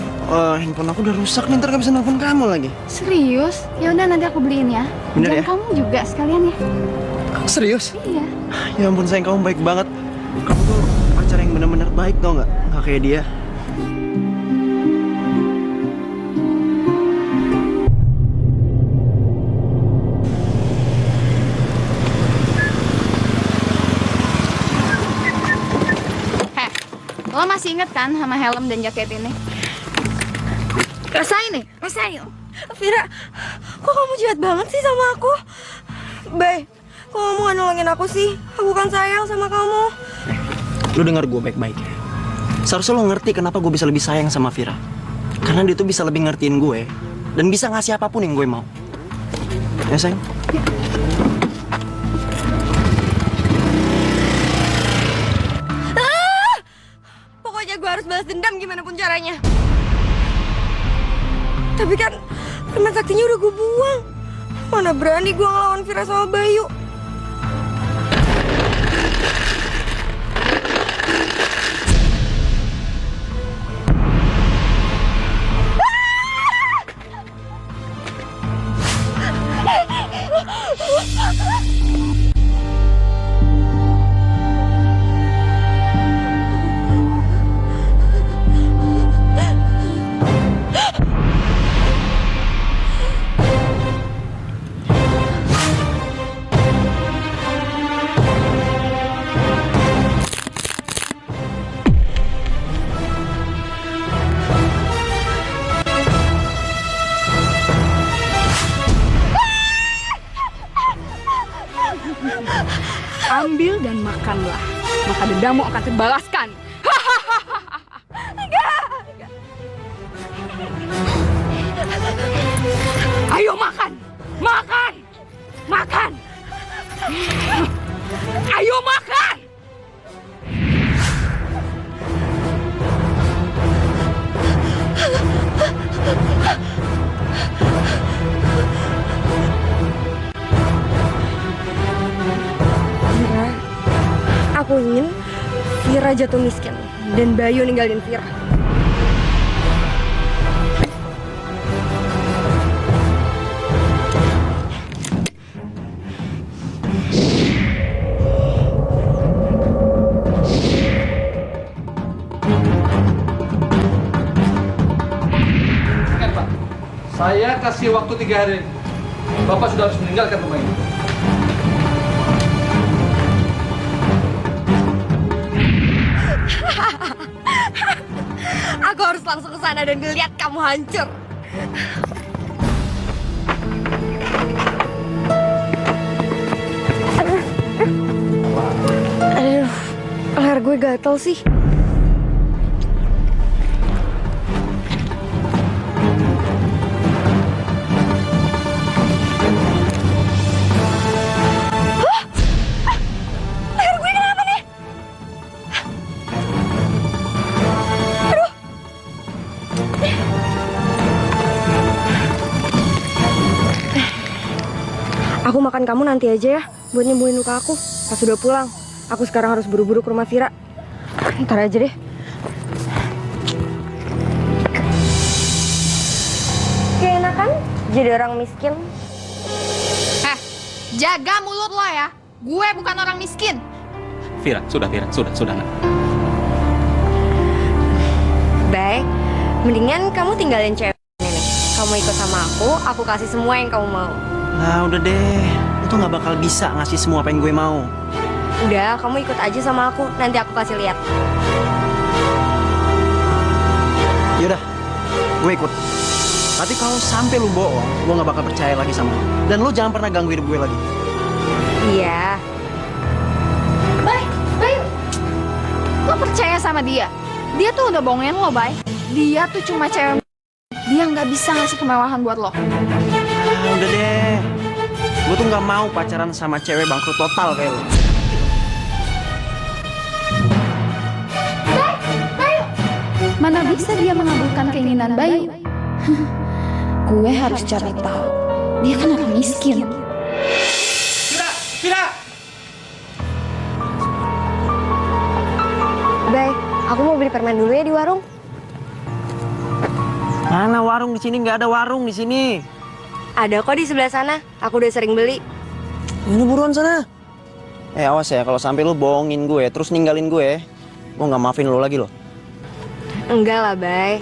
handphone aku udah rusak nih, ntar gak bisa nelfon kamu lagi. Serius? Ya udah nanti aku beliin ya. Bener ya? Kamu juga sekalian ya. Serius? Iya. Ya ampun sayang, kamu baik banget. Kamu tuh pacar yang benar-benar baik tau nggak? Nggak kayak dia. masih inget kan sama helm dan jaket ini? Rasain nih, rasain. Vira, kok kamu jahat banget sih sama aku? Bay, kok kamu gak nolongin aku sih? Aku kan sayang sama kamu. Lu denger gue baik-baik ya. Seharusnya lo ngerti kenapa gue bisa lebih sayang sama Vira. Karena dia tuh bisa lebih ngertiin gue dan bisa ngasih apapun yang gue mau. Ya sayang? Pokoknya gue harus balas dendam gimana pun caranya. Tapi kan permen saktinya udah gue buang. Mana berani gue ngelawan Vira sama Bayu. Ambil dan makanlah, maka dendammu akan terbalaskan. Ayo makan, makan, makan. Ayo makan. Aku ingin Vira jatuh miskin dan Bayu ninggalin Vira. Pak, saya kasih waktu 3 hari. Bapak sudah harus meninggalkan rumah ini. Aku harus langsung ke sana dan ngeliat kamu hancur. Aduh, leher gue gatel sih. Aku makan kamu nanti aja ya, buat nyembuhin luka aku. Pas sudah pulang, aku sekarang harus buru-buru ke rumah Vira. Ntar aja deh. Kayak enak kan jadi orang miskin? Jaga mulut lo ya. Gue bukan orang miskin. Vira, sudah nak. Baik, mendingan kamu tinggalin cewek ini. Kamu ikut sama aku kasih semua yang kamu mau. Nah udah deh, lu tuh gak bakal bisa ngasih semua apa yang gue mau. Udah, kamu ikut aja sama aku, nanti aku kasih lihat. Yaudah, gue ikut. Tapi kalau sampai lu bohong, gue gak bakal percaya lagi sama lu. Dan lu jangan pernah ganggu hidup gue lagi. Iya. Bayu, lo percaya sama dia? Dia tuh udah bohongin lo, Bay. Dia tuh cuma cewek. Dia nggak bisa ngasih kemewahan buat lo. Udah deh, gue tuh nggak mau pacaran sama cewek bangkrut total kayak lo. Mana bisa dia mengabulkan keinginan Bayu? Gue harus cari tahu. Dia kan orang miskin. Vira! Bay, aku mau beli permen dulu ya di warung. Mana warung di sini? Nggak ada warung di sini. Ada kok di sebelah sana. Aku udah sering beli. Ini buruan sana. Awas ya, kalau sampai lu bohongin gue, terus ninggalin gue nggak maafin lu lagi loh. Enggak lah, Bay.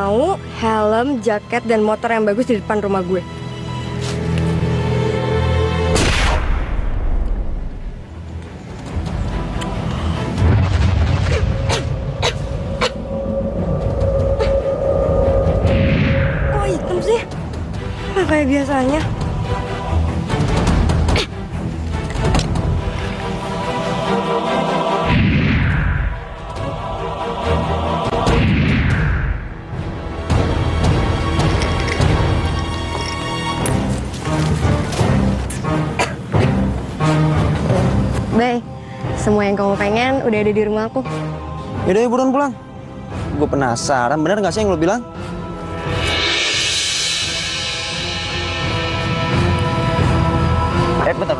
mau helm, jaket, dan motor yang bagus di depan rumah gue. Kok hitam sih? Nggak kayak biasanya. Bay, semua yang kamu pengen udah ada di rumah aku. Yaudah ya buruan pulang. Gue penasaran, bener gak sih yang lo bilang? Bentar.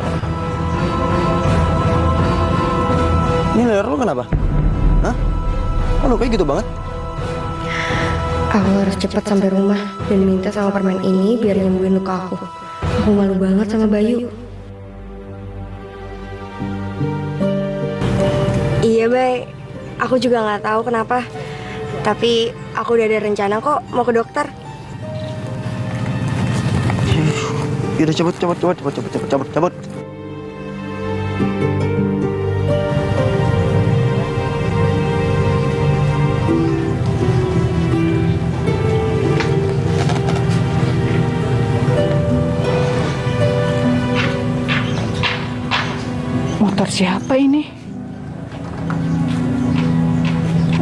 Ini leher lo kenapa? Hah? Kok lo kayak gitu banget? Aku harus cepat sampai rumah dan minta sama permen ini biar nyembuhin luka aku. Aku malu banget sama Bayu. Iya, Bay. Aku juga nggak tahu kenapa. Tapi aku udah ada rencana kok mau ke dokter. Yaudah cabut. Motor siapa ini?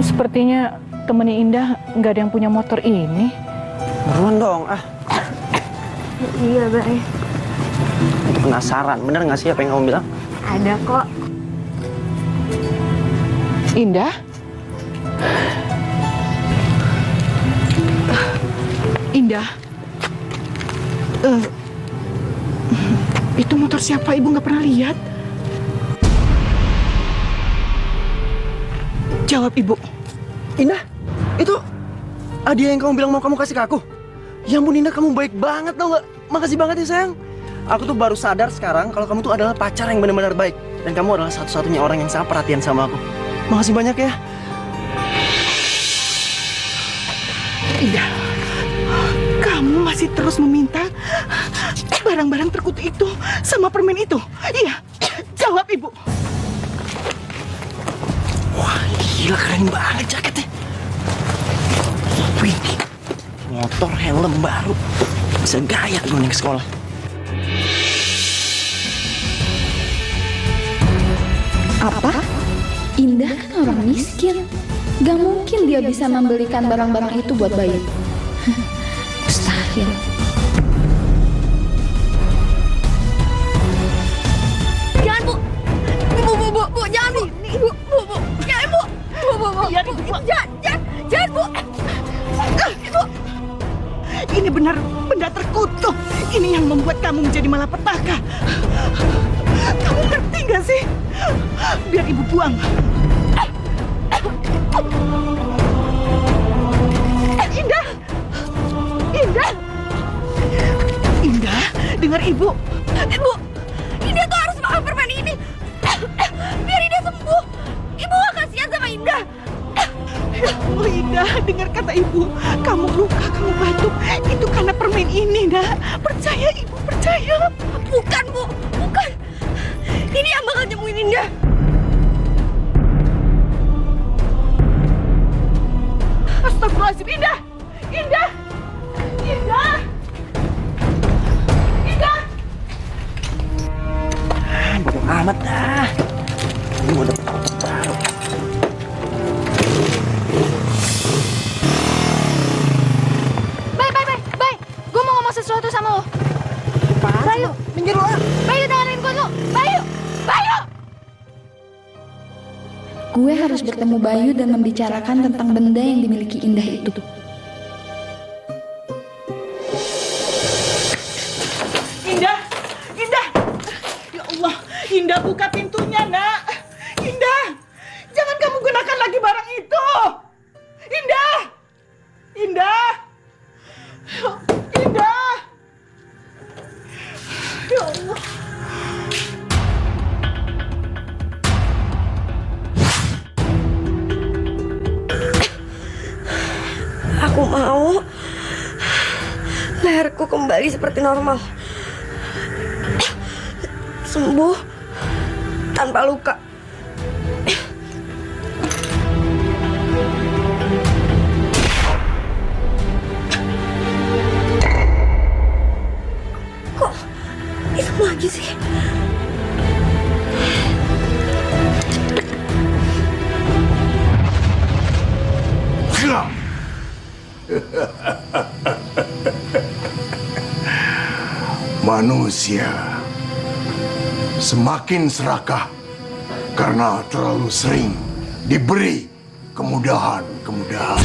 Sepertinya temennya Indah nggak ada yang punya motor ini. Buruan dong, Iya, Bay. Penasaran, bener gak sih apa yang kamu bilang? Ada kok. Indah? Indah? Itu motor siapa? Ibu nggak pernah lihat. Jawab, Ibu. Indah, itu hadiah yang kamu bilang mau kamu kasih ke aku. Ya ampun Indah, kamu baik banget tau gak? Makasih banget ya sayang. Aku tuh baru sadar sekarang kalau kamu tuh adalah pacar yang benar-benar baik. Dan kamu adalah satu-satunya orang yang sangat perhatian sama aku. Makasih banyak ya. Indah, kamu masih terus meminta barang-barang terkutuk itu sama permen itu? Iya, jawab Ibu. Wah gila, keren banget jaketnya. Wih, motor helm baru. Bisa gaya gue nih ke sekolah. Apa? Indah kan orang miskin. Gak mungkin dia bisa membelikan barang-barang itu buat Bayu. Mustahil. Jangan, Bu. Bu, jangan, Bu. Bu. Jangan, Bu. Bu. Jangan, Bu. Ibu. Ini benar benda terkutuk. Ini yang membuat kamu menjadi malapetaka. Kamu ngerti gak sih? Biar Ibu buang. Indah, dengar Ibu. Ibu, Indah tuh harus makan permen ini. Biar Indah sembuh. Ibu gak kasihan sama Indah. Oh Indah, dengar kata Ibu. Kamu luka, kamu batuk. Itu karena permen ini, Nak. Percaya Ibu, percaya. Bukan, Bu. Bukan. Ini yang bakal nyembuhin Indah. Astagfirullahaladzim, Indah. Indah. Bodo amat dah. Ini mau dapet motor baru. Bay. Gue mau ngomong sesuatu sama lo. Bayu, minggir lo. Bayu dengerin gue dulu. Bayu. Gue harus bertemu Bayu dan membicarakan tentang benda yang dimiliki Indah itu. Indah. Ya Allah, Indah buka pintunya, Nak. Indah, jangan kamu gunakan lagi barang itu. Indah. Ya Allah. Aku mau Leherku kembali seperti normal. Sembuh tanpa luka. Kok hitam lagi sih? Diam! Manusia semakin serakah karena terlalu sering diberi kemudahan-kemudahan.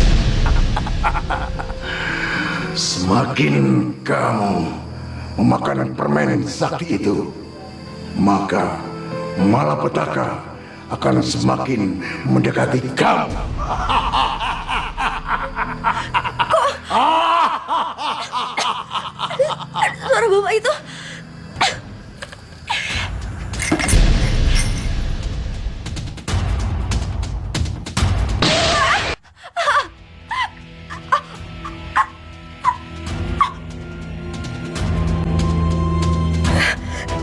Semakin kamu memakan permen sakti itu, maka malapetaka akan semakin mendekati kamu. Suara bapak itu.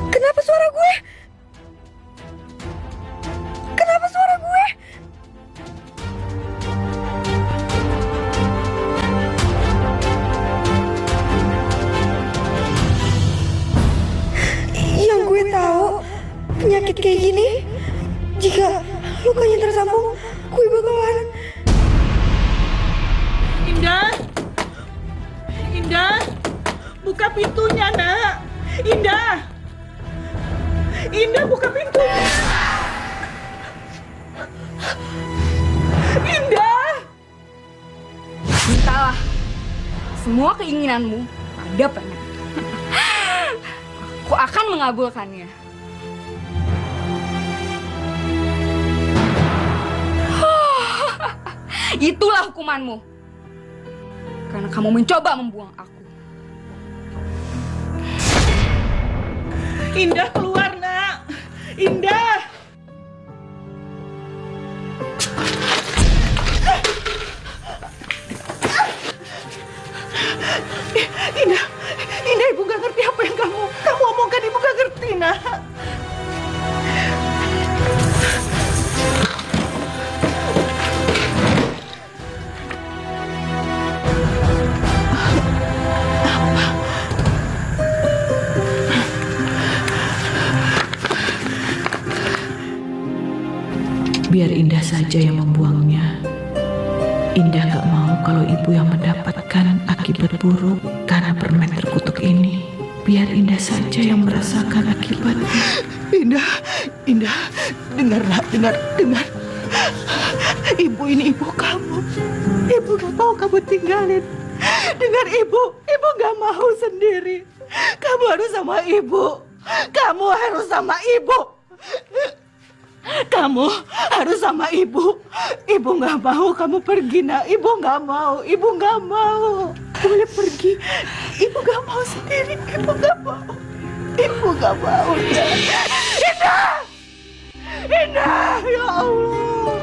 Kenapa suara gue? Kenapa suara gue? Yang gue tahu, penyakit kayak gini, jika lukanya tersambung, gue bakalan... Indah! Indah! Buka pintunya, nak! Indah! Indah, buka pintunya! Indah! Mintalah semua keinginanmu pada pengen. Aku akan mengabulkannya. Itulah hukumanmu. Karena kamu mencoba membuang aku. Indah, keluar, nak! Indah! Indah, Indah, ibu gak ngerti apa yang kamu omongkan. Ibu gak ngerti, nak. Biar Indah saja yang membuangnya. Indah gak mau kalau ibu yang mendapatkan akibat buruk karena permen terkutuk ini. Biar Indah saja yang merasakan akibatnya. Indah, dengar nak, dengar. Ibu ini ibu kamu. Ibu gak mau kamu tinggalin. Dengar ibu gak mau sendiri. Kamu harus sama ibu. Kamu harus sama ibu. Kamu harus sama ibu. Ibu gak mau kamu pergi, nak. Ibu gak mau. Boleh pergi. Ibu gak mau sendiri. Ibu gak mau. Indah, ya Allah.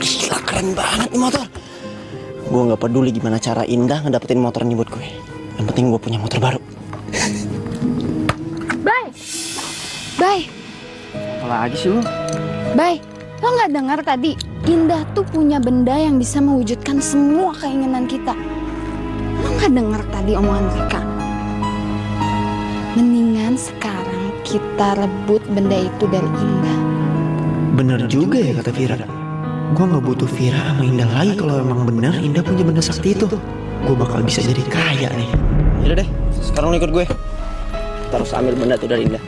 Gila, keren banget nih motor. Gue gak peduli gimana cara Indah ngedapetin motor ini buat gue. Yang penting gue punya motor baru. Bay, Apa lagi sih lu? Bay, lo nggak dengar tadi? Indah tuh punya benda yang bisa mewujudkan semua keinginan kita. Lo nggak dengar tadi omongan mereka? Mendingan sekarang kita rebut benda itu dari Indah. Bener juga ya kata Vira. Gue gak butuh Vira sama Indah lagi kalau emang bener Indah punya benda sakti itu. Gue bakal bisa jadi kaya nih. Yaudah deh, sekarang lo ikut gue. Kita harus ambil benda itu dari Indah.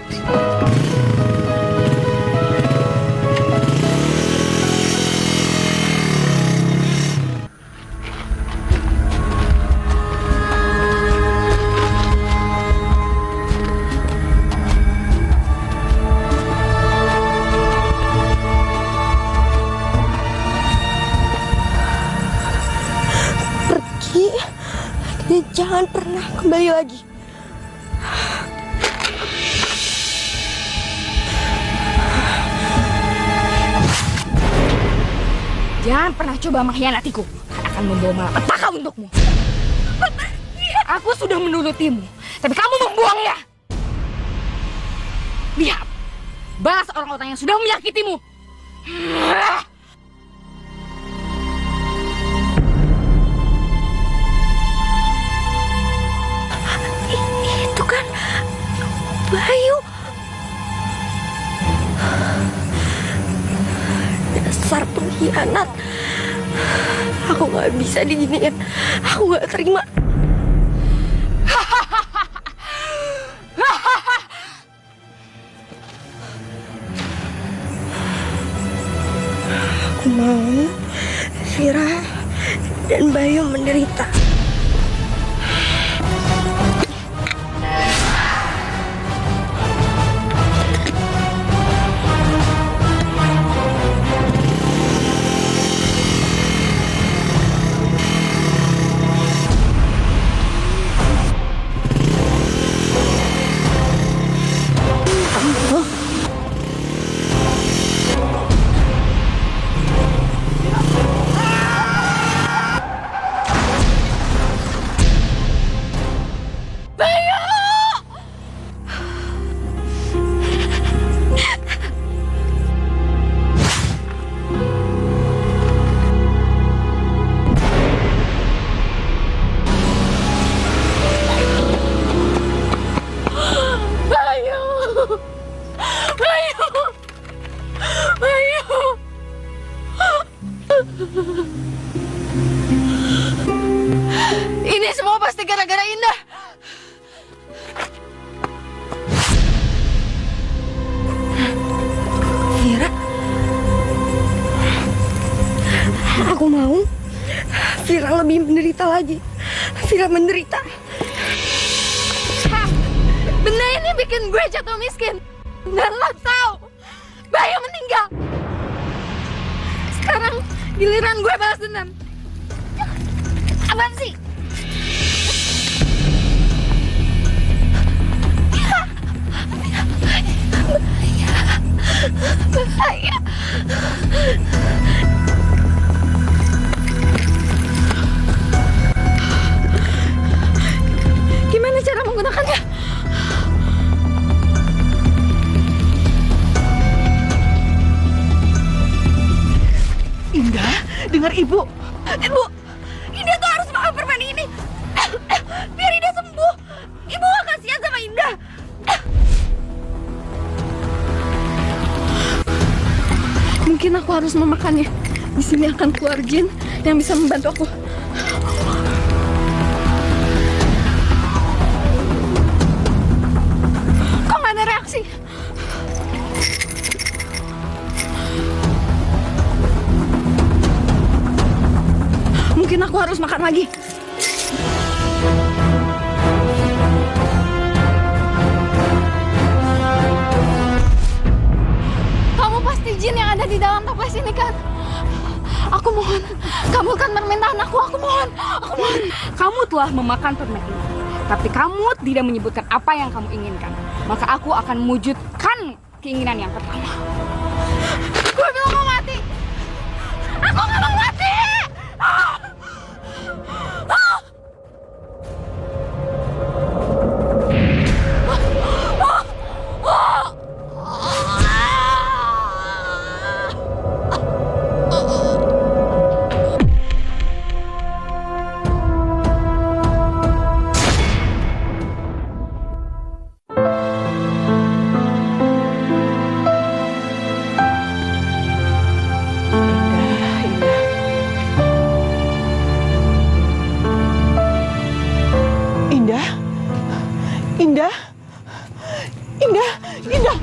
Dan jangan pernah kembali lagi. jangan pernah coba mengkhianatiku. Akan membawa malapetaka untukmu. Aku sudah menurutimu, tapi kamu membuangnya. Lihat, balas orang-orang yang sudah menyakitimu. Itu kan Bayu. Dasar pengkhianat. Aku nggak bisa diginiin. Aku nggak terima. Aku mau Vira dan Bayu menderita. Ini semua pasti gara-gara Indah. Vira, aku mau Vira lebih menderita lagi. Vira menderita. Benda ini bikin gue jatuh miskin. Dan lo tahu, Bayu meninggal. Sekarang giliran gue balas dendam. Apaan sih? Bahaya. Gimana cara menggunakannya? Indah, dengar ibu. Ibu, Indah tuh harus makan permen ini biar Indah sembuh. Ibu gak kasihan sama Indah. Mungkin aku harus memakannya. Di sini akan keluar jin yang bisa membantu aku. Kok nggak ada reaksi? Mungkin aku harus makan lagi. Kamu pasti jin yang ada di dalam toples ini kan? Aku mohon, kabulkan permintaan aku mohon. Kamu telah memakan permen ini, tapi kamu tidak menyebutkan apa yang kamu inginkan. Maka aku akan mewujudkan keinginan yang pertama. Gue bilang mau mati. Aku nggak mau mati.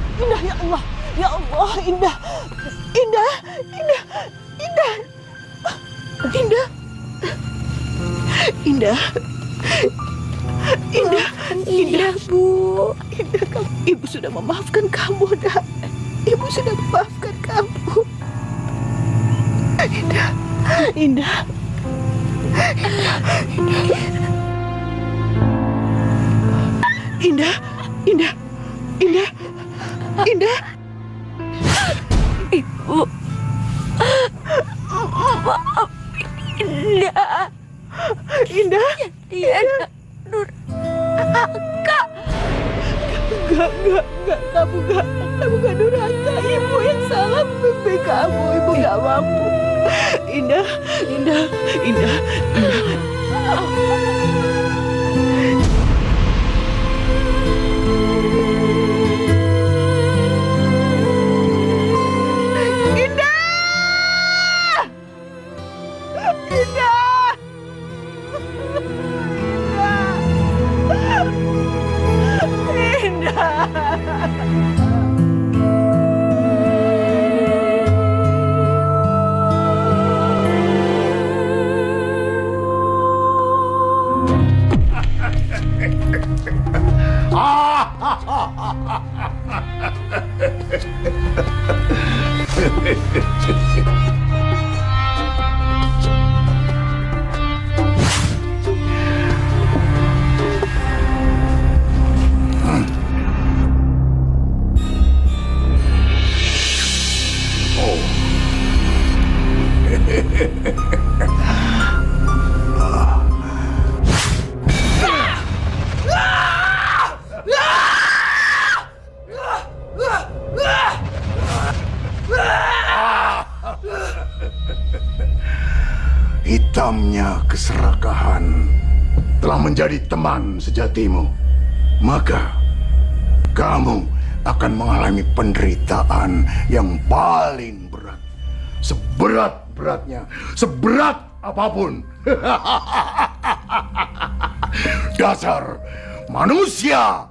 Indah, ya Allah, Indah. Bu. Ibu sudah memaafkan kamu, Nak. Ibu sudah memaafkan kamu. Indah. Ibu. Maaf, Indah. Indah? Diana durhaka. Enggak. Kamu enggak durhaka. Ibu yang salah membimbing kamu. Ibu enggak mampu. Indah. Hitamnya keserakahan telah menjadi teman sejatimu. Maka kamu akan mengalami penderitaan yang paling berat. Seberat-beratnya, seberat apapun. Dasar manusia.